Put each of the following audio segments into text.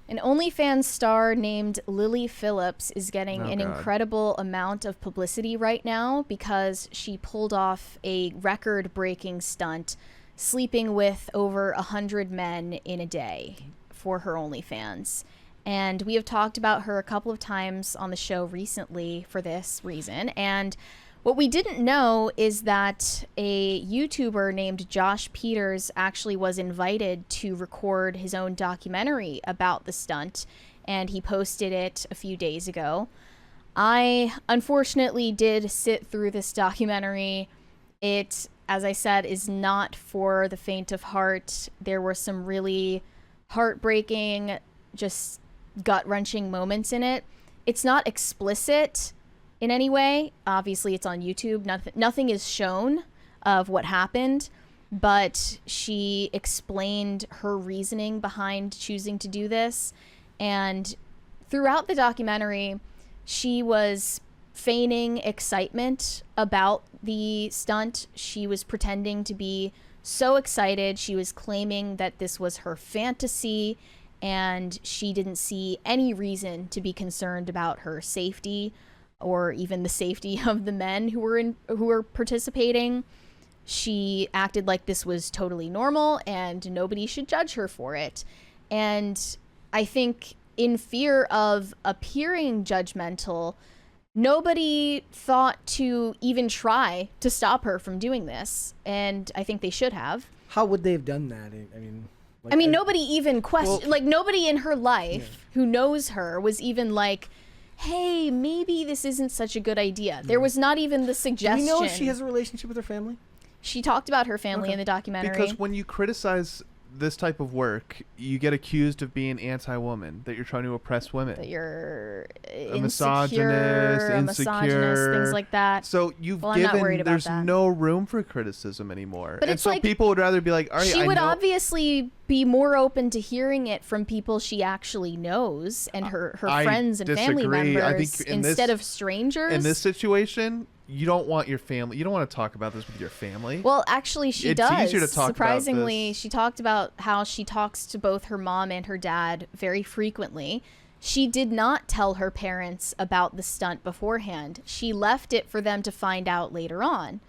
An OnlyFans star named Lily Phillips is getting an incredible amount of publicity right now because she pulled off a record-breaking stunt, sleeping with over 100 men in a day for her OnlyFans. And we have talked about her a couple of times on the show recently for this reason. And what we didn't know is that a YouTuber named Josh Peters actually was invited to record his own documentary about the stunt, and he posted it a few days ago. I unfortunately did sit through this documentary. It, as I said, is not for the faint of heart. There were some really heartbreaking, just gut-wrenching moments in it. It's not explicit in any way. Obviously, it's on YouTube. Nothing is shown of what happened, but she explained her reasoning behind choosing to do this. And throughout the documentary, she was feigning excitement about the stunt. She was pretending to be so excited. She was claiming that this was her fantasy, and she didn't see any reason to be concerned about her safety or even the safety of the men who were participating. She acted like this was totally normal and nobody should judge her for it. And I think in fear of appearing judgmental, nobody thought to even try to stop her from doing this. And I think they should have. How would they have done that? I mean, nobody even questioned, like nobody in her life who knows her was even like, hey, maybe this isn't such a good idea. There was not even the suggestion. Do we know if she has a relationship with her family? She talked about her family in the documentary. Because when you criticize this type of work, you get accused of being anti-woman, that you're trying to oppress women. That you're a misogynist, things like that. So you've I'm not worried about there's that. no room for criticism anymore. But and it's so like, people would rather be like, all right, she would obviously be more open to hearing it from people she actually knows and her friends and family members I think instead of strangers. In this situation, you don't want your family. You don't want to talk about this with your family. Well, actually, she does. It's easier to talk Surprisingly, about this. she talked about how she talks to both her mom and her dad very frequently. She did not tell her parents about the stunt beforehand. She left it for them to find out later on.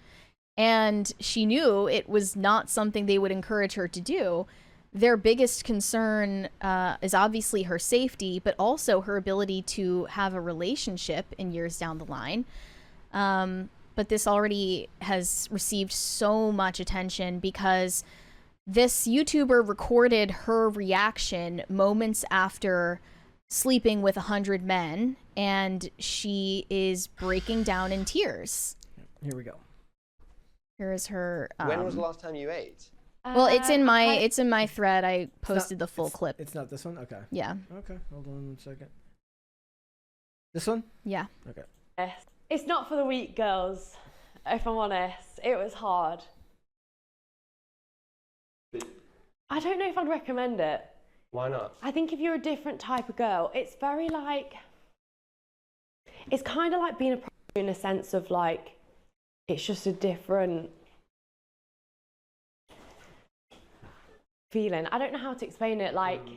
And she knew it was not something they would encourage her to do. Their biggest concern is obviously her safety, but also her ability to have a relationship in years down the line. But this already has received so much attention because this YouTuber recorded her reaction moments after sleeping with 100 men, and she is breaking down in tears. Here we go. Here is her. When was the last time you ate? Well, it's in my thread. I posted the full clip. It's not this one? Okay. Yeah. Okay, hold on 1 second. This one? Yeah. Okay. Yes. It's not for the weak, girls, if I'm honest. It was hard. I don't know if I'd recommend it. Why not? I think if you're a different type of girl, it's very like, it's kind of like being a prostitute in a sense of like, it's just a different feeling. I don't know how to explain it, like.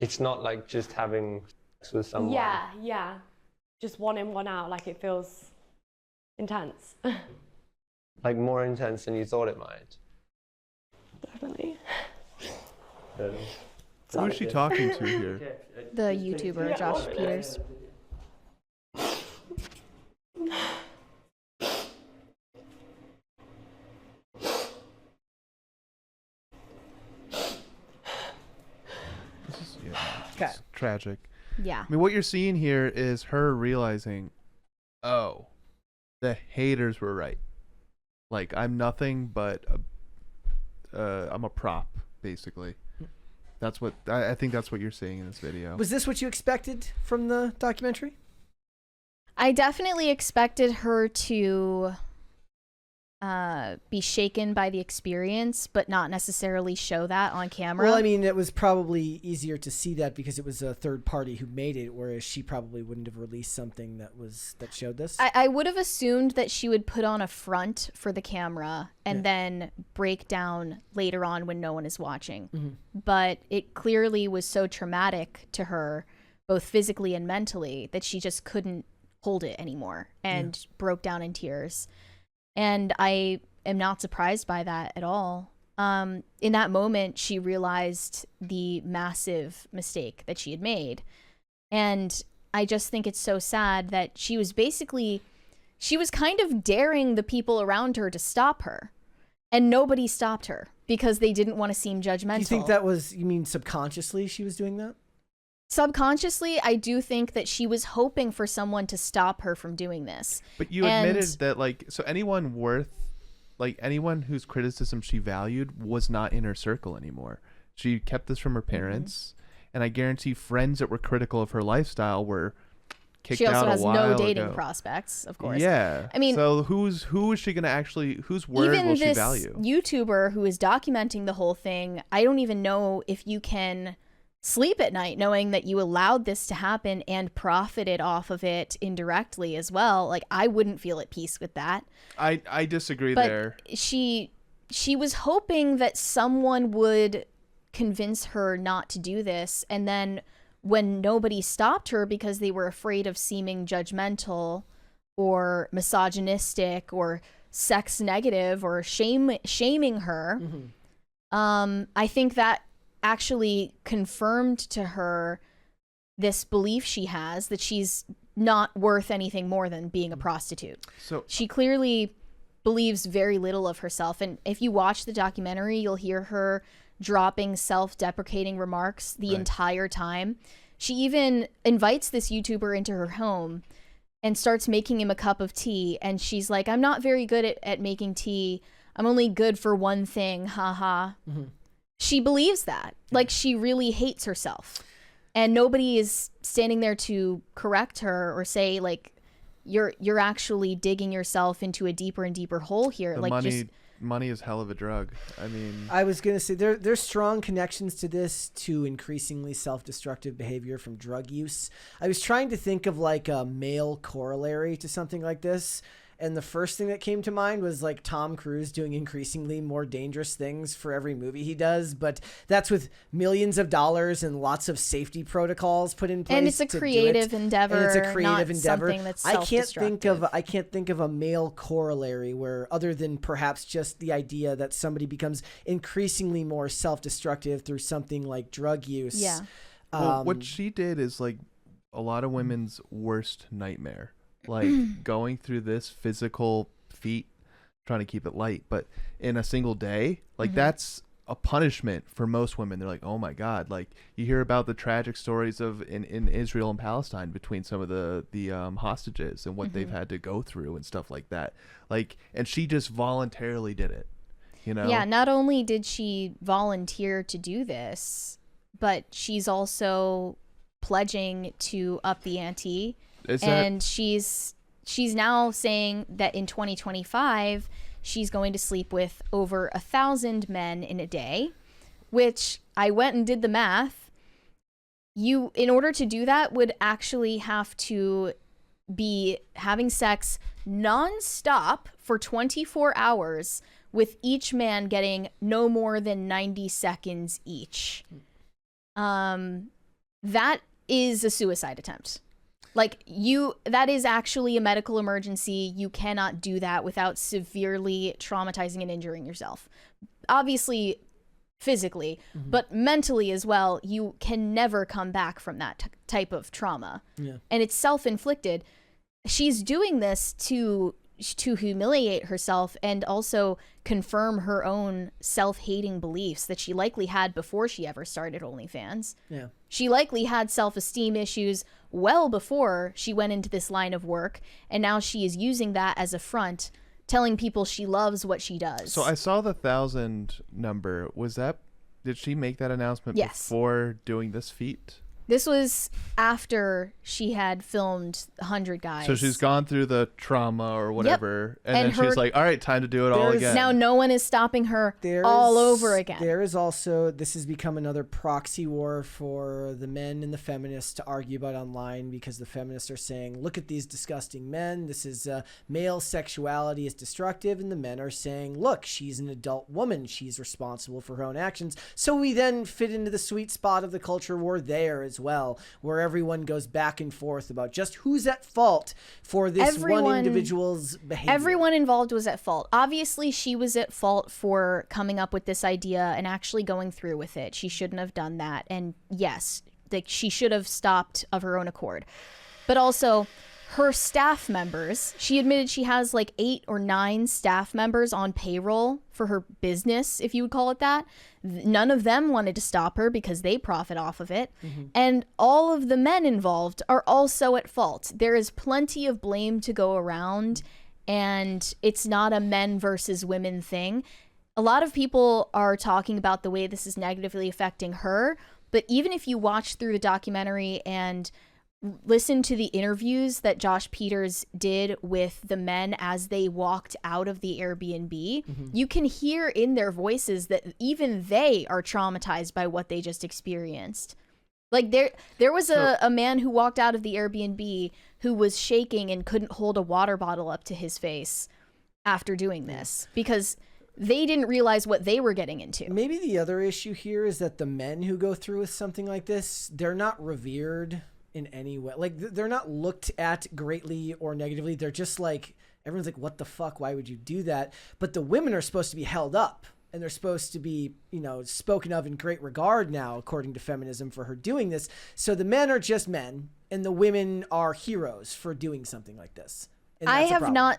It's not like just having sex with someone. Yeah. Just one in, one out, like it feels intense. Like more intense than you thought it might. Definitely. Who is she talking to here? The YouTuber, Josh Peters. This is it's tragic. Yeah. I mean, what you're seeing here is her realizing, oh, the haters were right. Like, I'm nothing but I'm a prop, basically. That's what I think. That's what you're seeing in this video. Was this what you expected from the documentary? I definitely expected her to be shaken by the experience, but not necessarily show that on camera. Well, I mean, it was probably easier to see that because it was a third party who made it, whereas she probably wouldn't have released something that showed this. I would have assumed that she would put on a front for the camera and then break down later on when no one is watching. But it clearly was so traumatic to her, both physically and mentally, that she just couldn't hold it anymore and broke down in tears. And I am not surprised by that at all. In that moment, she realized the massive mistake that she had made. And I just think it's so sad that she was kind of daring the people around her to stop her. And nobody stopped her because they didn't want to seem judgmental. Do you think you mean subconsciously she was doing that? Subconsciously, I do think that she was hoping for someone to stop her from doing this. But you admitted that, so anyone anyone whose criticism she valued was not in her circle anymore. She kept this from her parents, and I guarantee friends that were critical of her lifestyle were kicked out a while ago. She also has no dating prospects, of course. Yeah. I mean, so who is she going to actually, whose word will she value? Even this YouTuber who is documenting the whole thing, I don't even know if you can sleep at night knowing that you allowed this to happen and profited off of it indirectly as well. Like, I wouldn't feel at peace with that. I disagree but there. She was hoping that someone would convince her not to do this, and then when nobody stopped her because they were afraid of seeming judgmental or misogynistic or sex negative or shaming her, I think that actually confirmed to her this belief she has that she's not worth anything more than being a prostitute. So she clearly believes very little of herself. And if you watch the documentary, you'll hear her dropping self-deprecating remarks the entire time. She even invites this YouTuber into her home and starts making him a cup of tea. And she's like, I'm not very good at making tea. I'm only good for one thing. Haha. She believes that. Like, she really hates herself. And nobody is standing there to correct her or say, like, you're actually digging yourself into a deeper and deeper hole here. Money is hell of a drug. I mean, I was going to say there's strong connections to this, to increasingly self-destructive behavior from drug use. I was trying to think of like a male corollary to something like this. And the first thing that came to mind was like Tom Cruise doing increasingly more dangerous things for every movie he does. But that's with millions of dollars and lots of safety protocols put in place. And it's a creative endeavor. And it's a creative endeavor. Something that's self-destructive. I can't think of a male corollary where, other than perhaps just the idea that somebody becomes increasingly more self-destructive through something like drug use. Yeah. Well, what she did is like a lot of women's worst nightmare. Like going through this physical feat, trying to keep it light, but in a single day, like that's a punishment for most women. They're like, oh my God. Like, you hear about the tragic stories of in Israel and Palestine between some of the hostages and what they've had to go through and stuff like that. Like, and she just voluntarily did it, you know? Yeah. Not only did she volunteer to do this, but she's also pledging to up the ante. And she's now saying that in 2025 she's going to sleep with over 1,000 men in a day, which I went and did the math. You, in order to do that, would actually have to be having sex nonstop for 24 hours with each man getting no more than 90 seconds each. That is a suicide attempt. Like, that is actually a medical emergency. You cannot do that without severely traumatizing and injuring yourself. Obviously, physically, but mentally as well. You can never come back from that type of trauma. Yeah. And it's self-inflicted. She's doing this to humiliate herself and also confirm her own self-hating beliefs that she likely had before she ever started OnlyFans. Yeah. She likely had self-esteem issues well before she went into this line of work, and now she is using that as a front, telling people she loves what she does. So I saw the 1,000 number. Did she make that announcement before doing this feat? This was after she had filmed 100 Guys. So she's gone through the trauma or whatever, and And then she's like, all right, time to do it all again. Now no one is stopping her all over again. There is also, this has become another proxy war for the men and the feminists to argue about online, because the feminists are saying, look at these disgusting men. This is male sexuality is destructive. And the men are saying, look, she's an adult woman. She's responsible for her own actions. So we then fit into the sweet spot of the culture war there as well, where everyone goes back and forth about just who's at fault for this one individual's behavior. Everyone involved was at fault. Obviously, she was at fault for coming up with this idea and actually going through with it. She shouldn't have done that. And yes, like, she should have stopped of her own accord. But also, her staff members, she admitted she has like 8 or 9 staff members on payroll for her business, if you would call it that. None of them wanted to stop her because they profit off of it. And all of the men involved are also at fault. There is plenty of blame to go around, and it's not a men versus women thing. A lot of people are talking about the way this is negatively affecting her, but even if you watch through the documentary and listen to the interviews that Josh Peters did with the men as they walked out of the Airbnb, you can hear in their voices that even they are traumatized by what they just experienced. Like, there was a man who walked out of the Airbnb who was shaking and couldn't hold a water bottle up to his face after doing this because they didn't realize what they were getting into. Maybe the other issue here is that the men who go through with something like this, they're not revered in any way. Like, they're not looked at greatly or negatively. They're just like, everyone's like, what the fuck? Why would you do that? But the women are supposed to be held up, and they're supposed to be, you know, spoken of in great regard now, according to feminism, for her doing this. So the men are just men, and the women are heroes for doing something like this. And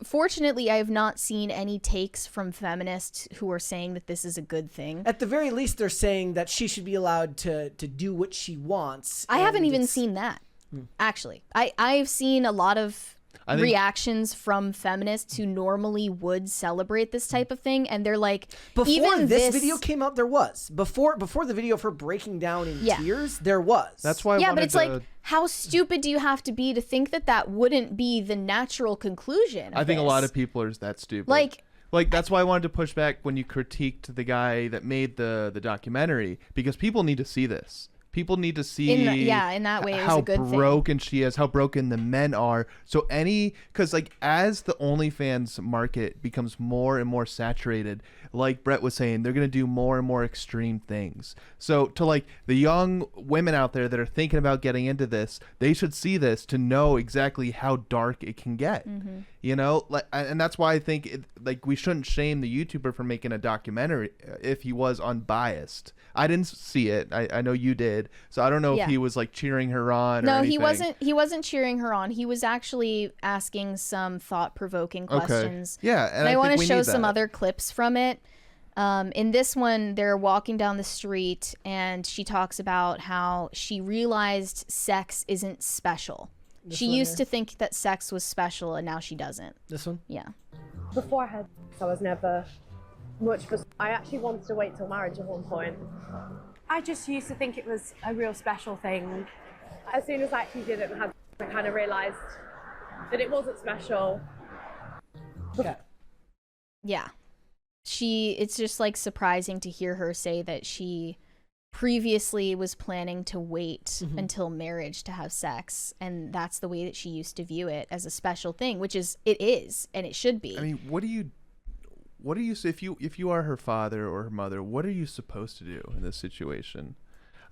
Fortunately, I have not seen any takes from feminists who are saying that this is a good thing. At the very least, they're saying that she should be allowed to do what she wants. I haven't even seen that, actually. I've seen a lot of reactions from feminists who normally would celebrate this type of thing, and they're like, before this video came out, there was before the video of her breaking down in tears, there was. That's why I but it's like, how stupid do you have to be to think that that wouldn't be the natural conclusion? I think a lot of people are that stupid. Like that's why I wanted to push back when you critiqued the guy that made the documentary, because people need to see this. People need to see in that way, how a good broken she is, how broken the men are. So because like as the OnlyFans market becomes more and more saturated, like Brett was saying, they're going to do more and more extreme things. So to like the young women out there that are thinking about getting into this, they should see this to know exactly how dark it can get. You know, like, and that's why I think like we shouldn't shame the YouTuber for making a documentary if he was unbiased. I didn't see it. I know you did. So I don't know if he was like cheering her on or anything. No, he wasn't cheering her on. He was actually asking some thought-provoking questions. Yeah, and I want to show some other clips from it. In this one, they're walking down the street and she talks about how she realized sex isn't special. She used to think that sex was special, and now she doesn't. This one? Yeah. Before I had sex, I was never much for... I actually wanted to wait till marriage at one point. I just used to think it was a real special thing. As soon as I actually did it and had, I kind of realised that it wasn't special. Yeah. It's just like surprising to hear her say that she previously was planning to wait until marriage to have sex, and that's the way that she used to view it, as a special thing, which is and it should be. I mean, what do you if you are her father or her mother, what are you supposed to do in this situation?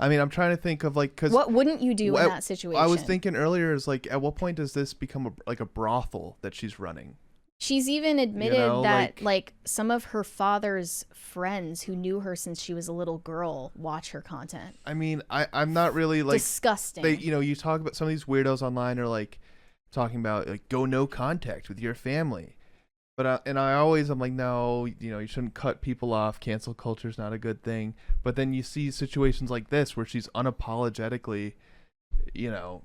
I mean, I'm trying to think of like, because what wouldn't you do in that situation? I was thinking earlier is like, at what point does this become like a brothel that she's running? She's even admitted that like some of her father's friends who knew her since she was a little girl watch her content. I mean, I'm not really like disgusting. You talk about some of these weirdos online are like talking about like go no contact with your family, but I'm like, no, you shouldn't cut people off. Cancel culture is not a good thing. But then you see situations like this where she's unapologetically,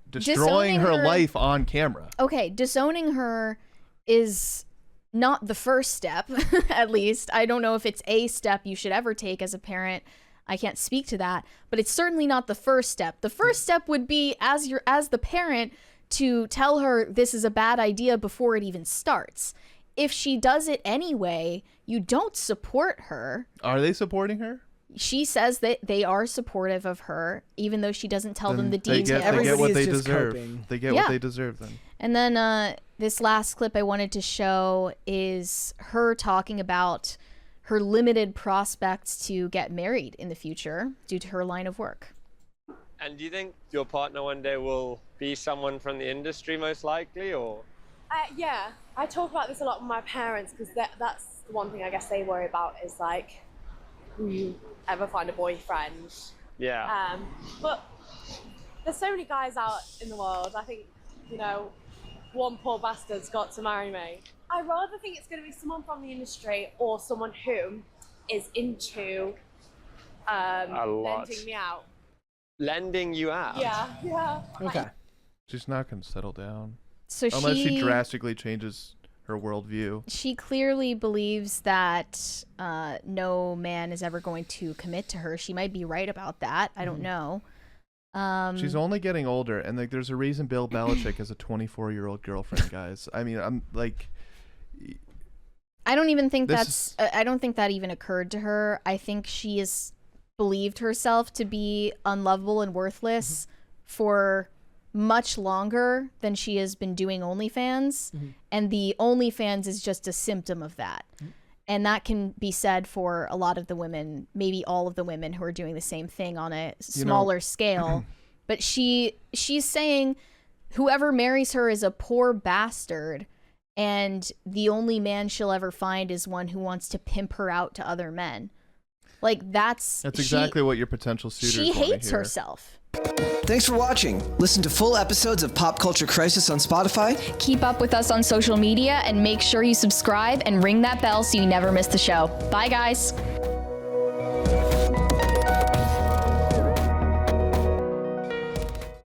destroying her life on camera. Okay, disowning her is not the first step. At least I don't know if it's a step you should ever take as a parent. I can't speak to that, but it's certainly not the first step. The first step would be as the parent to tell her this is a bad idea before it even starts. If she does it anyway, you don't support her. Are they supporting her? She says that they are supportive of her, even though she doesn't tell them the details. They get what they deserve. Coping. They get what they deserve then. And then this last clip I wanted to show is her talking about her limited prospects to get married in the future due to her line of work. And do you think your partner one day will be someone from the industry most likely, or? Yeah, I talk about this a lot with my parents because that's the one thing I guess they worry about is like, will you ever find a boyfriend? Yeah. But there's so many guys out in the world. I think, you know, one poor bastard's got to marry me. I rather think it's going to be someone from the industry or someone who is into lending me out. Lending you out? Yeah. Okay. She's not going to settle down. So unless she drastically changes her worldview. She clearly believes that no man is ever going to commit to her. She might be right about that. I don't know. She's only getting older, and like, there's a reason Bill Belichick has a 24-year-old girlfriend, guys. I mean, I'm like, I don't even think I don't think that even occurred to her. I think she has believed herself to be unlovable and worthless for much longer than she has been doing OnlyFans, and the OnlyFans is just a symptom of that. And that can be said for a lot of the women, maybe all of the women who are doing the same thing on a smaller scale. But she's saying whoever marries her is a poor bastard, and the only man she'll ever find is one who wants to pimp her out to other men. Like, that's exactly what your potential suitors want to hear. She hates herself. Thanks for watching. Listen to full episodes of Pop Culture Crisis on Spotify. Keep up with us on social media and make sure you subscribe and ring that bell so you never miss the show. Bye, guys.